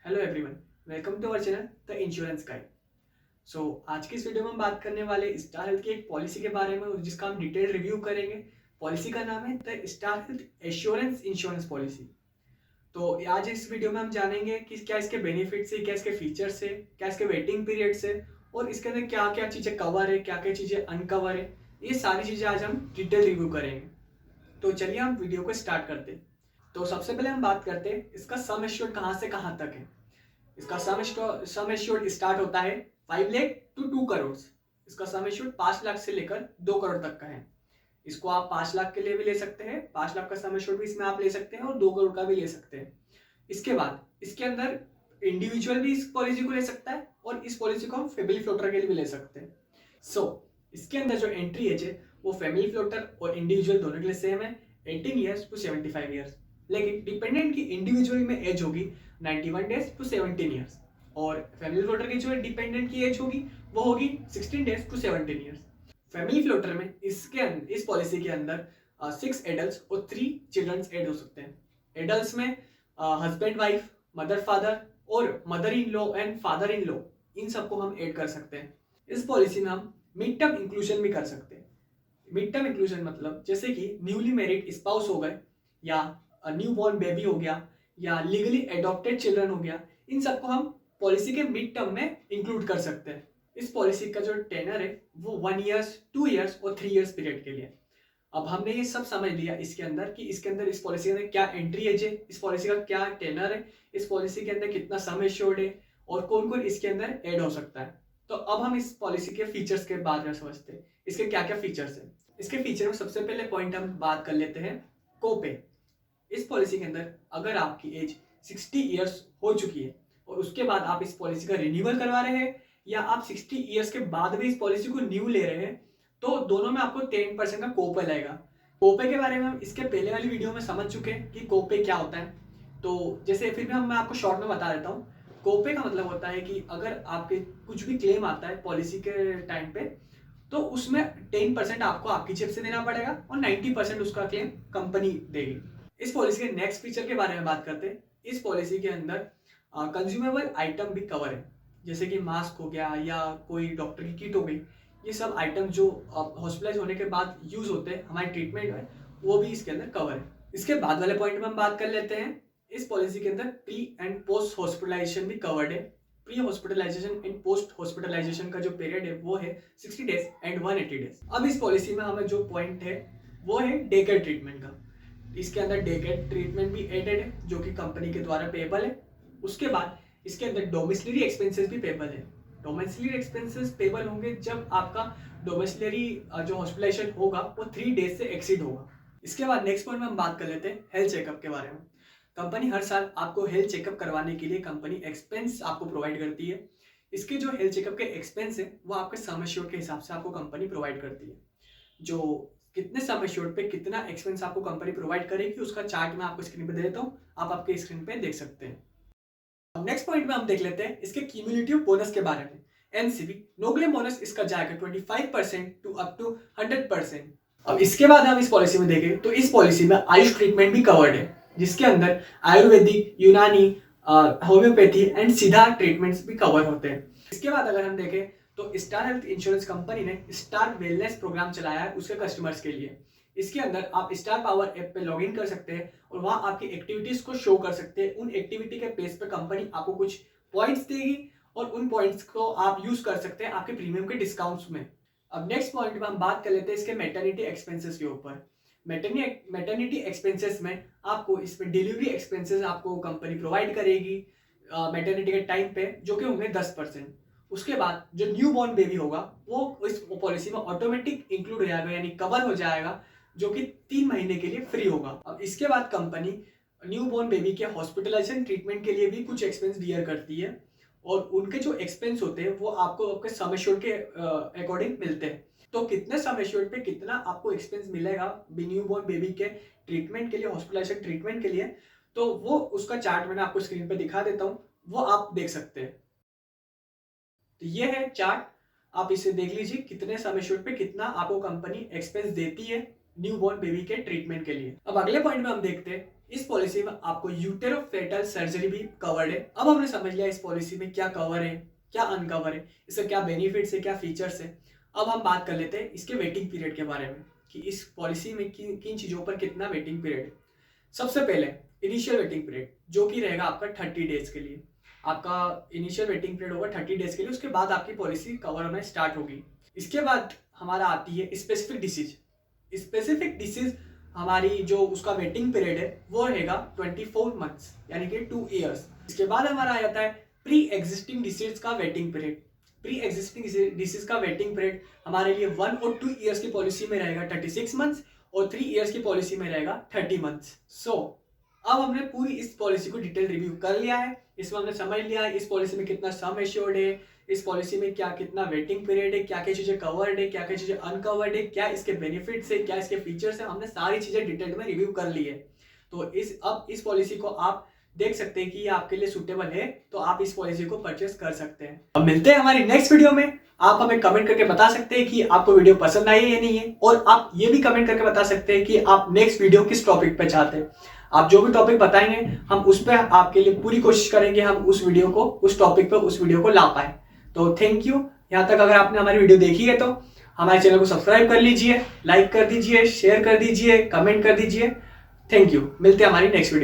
Hello everyone, welcome to our channel the insurance guide. आज की इस वीडियो में हम बात करने वाले स्टार हेल्थ की एक पॉलिसी के बारे में जिसका हम डिटेल रिव्यू करेंगे। पॉलिसी का नाम है the star health assurance insurance policy. तो आज इस वीडियो में हम जानेंगे कि क्या इसके बेनिफिट्स है, क्या इसके फीचर्स है, क्या इसके वेटिंग पीरियड्स है और इसके अंदर क्या क्या चीज़ें कवर है, क्या क्या चीज़ें अनकवर है। ये सारी चीज़ें आज हम डिटेल रिव्यू करेंगे। तो चलिए हम वीडियो को स्टार्ट करते हैं। तो सबसे पहले हम बात करते हैं इसका सम एश्योर्ड कहाँ से कहाँ तक है। इसका सम एश्योर्ड स्टार्ट होता है 5 लाख टू 2 करोड़। इसका सम एश्योर्ड 5 लाख से लेकर 2 करोड़ तक का है। इसको आप 5 लाख के लिए भी ले सकते हैं, 5 लाख का सम एश्योर्ड भी इसमें आप ले सकते हैं और 2 करोड़ का भी ले सकते हैं। इसके बाद इसके अंदर इंडिविजुअल भी इस पॉलिसी को ले सकता है और इस पॉलिसी को हम फैमिली फ्लोटर के लिए भी ले सकते हैं। इसके अंदर जो एंट्री एज है वो फैमिली फ्लोटर और इंडिविजुअल दोनों के लिए सेम है, 18 ईयर्स टू 75 ईयर्स। लेकिन डिपेंडेंट की इंडिविजुअल में एज होगी 91 डेज टू 17 ईयर्स और फैमिली फ्लोटर की जो डिपेंडेंट की एज होगी वो होगी 16 days to 17 years. Family floater में इस पॉलिसी के अंदर 6 एडल्ट्स और 3 चिल्ड्रंस ऐड हो सकते हैं। एडल्ट्स में हस्बैंड वाइफ, मदर फादर और mother in law and father in law, इन सबको हम ऐड कर सकते हैं। इस पॉलिसी में हम मिड टर्म इंक्लूजन भी कर सकते हैं। मिड टर्म इंक्लूजन मतलब जैसे कि न्यूली मैरिड स्पाउस हो गए या न्यू बॉर्न बेबी हो गया या लीगली एडॉप्टेड चिल्ड्रन हो गया, इन सबको हम पॉलिसी के मिड टर्म में इंक्लूड कर सकते हैं। इस पॉलिसी का जो टेनर है वो 1 ईयर्स, 2 ईयर्स और 3 ईयर्स पीरियड के लिए। अब हमने ये सब समझ लिया इसके अंदर कि इसके अंदर इस पॉलिसी के अंदर क्या एंट्री एज है, इस पॉलिसी का क्या टेनर है, इस पॉलिसी के अंदर कितना सम एश्योर्ड है और कौन कौन इसके अंदर ऐड हो सकता है। तो अब हम इस पॉलिसी के फीचर्स के बारे में समझते हैं, इसके क्या क्या फीचर्स हैं। इसके फीचर में सबसे पहले पॉइंट हम बात कर लेते हैं कोपे। इस पॉलिसी के अंदर अगर आपकी एज 60 ईयर्स हो चुकी है और उसके बाद आप इस पॉलिसी का रिन्यूअल करवा रहे हैं या आप 60 ईयर्स के बाद भी इस पॉलिसी को न्यू ले रहे हैं, तो दोनों में आपको 10% का कोपे लगेगा। कोपे के बारे में हम इसके पहले वाली वीडियो में समझ चुके हैं कि कोपे क्या होता है। तो जैसे फिर भी मैं आपको शॉर्ट में बता देता हूँ। कोपे का मतलब होता है कि अगर आपके कुछ भी क्लेम आता है पॉलिसी के टाइम पे, तो उसमें 10% आपको आपकी जेब से देना पड़ेगा और 90% उसका क्लेम कंपनी देगी। इस पॉलिसी के नेक्स्ट फीचर के बारे में बात करते हैं। इस पॉलिसी के अंदर कंज्यूमेबल आइटम भी कवर है, जैसे कि मास्क हो गया या कोई डॉक्टर की किट हो गई। ये सब आइटम जो हॉस्पिटलाइज होने के बाद यूज होते हैं हमारे ट्रीटमेंट में, वो भी इसके अंदर कवर है। इसके बाद वाले पॉइंट में हम बात कर लेते हैं। इस पॉलिसी के अंदर प्री एंड पोस्ट हॉस्पिटलाइजेशन भी कवर्ड है। Pre hospitalisation and post hospitalisation का जो पीरियड है वो है 60 डेज एंड 180 डेज। अब इस पॉलिसी में हमें जो पॉइंट है वो है डे केयर ट्रीटमेंट का। इसके अंदर डे केयर ट्रीटमेंट भी एडेड है जो कि कंपनी के द्वारा पेएबल है। उसके बाद इसके अंदर डोमिसिलरी एक्सपेंसेस भी पेएबल है। डोमिसिलरी एक्सपेंसेस पेएबल होंगे जब आपका डोमिसिलरी जो हॉस्पिटलाइजेशन होगा वो 3 डेज से एक्सीड होगा। इसके बाद नेक्स्ट पॉइंट में हम बात कर लेते हैं हेल्थ चेकअप के बारे में। कंपनी हर साल आपको हेल्थ चेकअप करवाने के लिए कंपनी एक्सपेंस आपको प्रोवाइड करती है। इसके जो हेल्थ चेकअप के एक्सपेंस है वो आपके सम एश्योर्ड के हिसाब से आपको कंपनी प्रोवाइड करती है। जो कितने सम एश्योर्ड पे कितना एक्सपेंस आपको कंपनी प्रोवाइड करेगी उसका चार्ट मैं आपको स्क्रीन पे दे देता हूँ, आप आपके स्क्रीन पे देख सकते हैं। अब नेक्स्ट पॉइंट में हम देख लेते हैं इसके क्यूमुलेटिव बोनस के बारे में। एनसीबी नो क्लेम बोनस इसका जाएगा 25% टू अप टू 100%। अब इसके बाद हम इस पॉलिसी में देखें तो इस पॉलिसी में आयुष ट्रीटमेंट भी कवर्ड है, जिसके अंदर आयुर्वेदिक, यूनानी, होम्योपैथी एंड सीधा ट्रीटमेंट्स भी कवर होते हैं। इसके बाद अगर हम देखें तो स्टार हेल्थ इंश्योरेंस कंपनी ने स्टार वेलनेस प्रोग्राम चलाया है उसके कस्टमर्स के लिए। इसके अंदर आप स्टार पावर ऐप पे लॉगिन कर सकते हैं और वहां आपकी एक्टिविटीज को शो कर सकते हैं। उन एक्टिविटी के बेस पे कंपनी आपको कुछ पॉइंट्स देगी और उन पॉइंट्स को आप यूज कर सकते हैं आपके प्रीमियम के डिस्काउंट्स में। अब नेक्स्ट पॉइंट में हम बात कर लेते हैं इसके मैटरनिटी एक्सपेंसेस के ऊपर। मैटरनिटी एक्सपेंसेस में आपको इसमें डिलीवरी एक्सपेंसेस आपको कंपनी प्रोवाइड करेगी मैटरनिटी के टाइम पे, जो कि होंगे 10%। उसके बाद जो न्यू बॉर्न बेबी होगा वो इस पॉलिसी में ऑटोमेटिक इंक्लूड हो जाएगा, यानी कवर हो जाएगा, जो कि 3 महीने के लिए फ्री होगा। अब इसके बाद कंपनी न्यू बॉर्न बेबी के हॉस्पिटलाइजेशन ट्रीटमेंट के लिए भी कुछ एक्सपेंस बियर करती है और उनके जो एक्सपेंस होते हैं वो आपको आपके सम एश्योर्ड के अकॉर्डिंग मिलते हैं। तो कितने सम एश्योर्ड पे कितना आपको एक्सपेंस मिलेगा न्यू बॉर्न बेबी के ट्रीटमेंट के लिए, हॉस्पिटलाइजेशन ट्रीटमेंट के लिए, तो वो उसका चार्ट मैंने आपको स्क्रीन पे दिखा देता हूँ, वो आप देख सकते हैं। तो ये है चार्ट, आप इसे देख लीजिए कितने सम एश्योर्ड पे कितना आपको कंपनी एक्सपेंस देती है न्यू बॉर्न बेबी के ट्रीटमेंट के लिए। अब अगले पॉइंट में हम देखते हैं इस पॉलिसी में आपको यूटेरोफेटल सर्जरी भी कवर्ड है। अब हमने समझ लिया इस पॉलिसी में क्या कवर है, क्या अनकवर है, इसका क्या बेनिफिट्स है, क्या फीचर्स है। अब हम बात कर लेते हैं इसके वेटिंग पीरियड के बारे में कि इस पॉलिसी में किन किन चीज़ों पर कितना वेटिंग पीरियड है। सबसे पहले इनिशियल वेटिंग पीरियड जो कि रहेगा आपका 30 डेज के लिए। आपका इनिशियल वेटिंग पीरियड होगा 30 डेज के लिए, उसके बाद आपकी पॉलिसी कवर होना स्टार्ट होगी। इसके बाद हमारा आती है स्पेसिफिक डिसीज। स्पेसिफिक डिसीज हमारी जो उसका वेटिंग पीरियड है वो रहेगा 24 मंथ्स यानी कि 2 ईयर्स। इसके बाद हमारा आ जाता है प्री एग्जिस्टिंग डिसीज का waiting period. Pre existing disease का वेटिंग पीरियड हमारे लिए 1 और 2 ईयर्स की पॉलिसी में रहेगा 36 मंथ्स और 3 ईयर्स की पॉलिसी में रहेगा 30 मंथ्स। अब हमने पूरी इस पॉलिसी को डिटेल रिव्यू कर लिया है। इसमें हमने समझ लिया है इस पॉलिसी में कितना सम एश्योर्ड है, इस पॉलिसी में क्या कितना वेटिंग पीरियड है, क्या क्या चीजें कवर्ड है, क्या क्या चीजें अनकवर्ड है, क्या इसके बेनिफिट्स है, क्या इसके फीचर्स है। हमने सारी चीजें डिटेल में रिव्यू कर ली है। तो अब इस पॉलिसी को आप देख सकते हैं कि ये आपके लिए सूटेबल है, तो आप इस पॉलिसी को परचेस कर सकते हैं। अब मिलते हैं हमारी नेक्स्ट वीडियो में। आप हमें कमेंट करके बता सकते हैं कि आपको वीडियो पसंद आई है या नहीं है, और आप ये भी कमेंट करके बता सकते हैं कि आप नेक्स्ट वीडियो किस टॉपिक पे चाहते हैं। आप जो भी टॉपिक बताएंगे हम उस पर आपके लिए पूरी कोशिश करेंगे, हम उस वीडियो को उस टॉपिक पे उस वीडियो को ला पाए। तो थैंक यू। यहाँ तक अगर आपने हमारी वीडियो देखी है तो हमारे चैनल को सब्सक्राइब कर लीजिए, लाइक कर दीजिए, शेयर कर दीजिए, कमेंट कर दीजिए। Thank you. मिलते हैं हमारी नेक्स्ट वीडियो।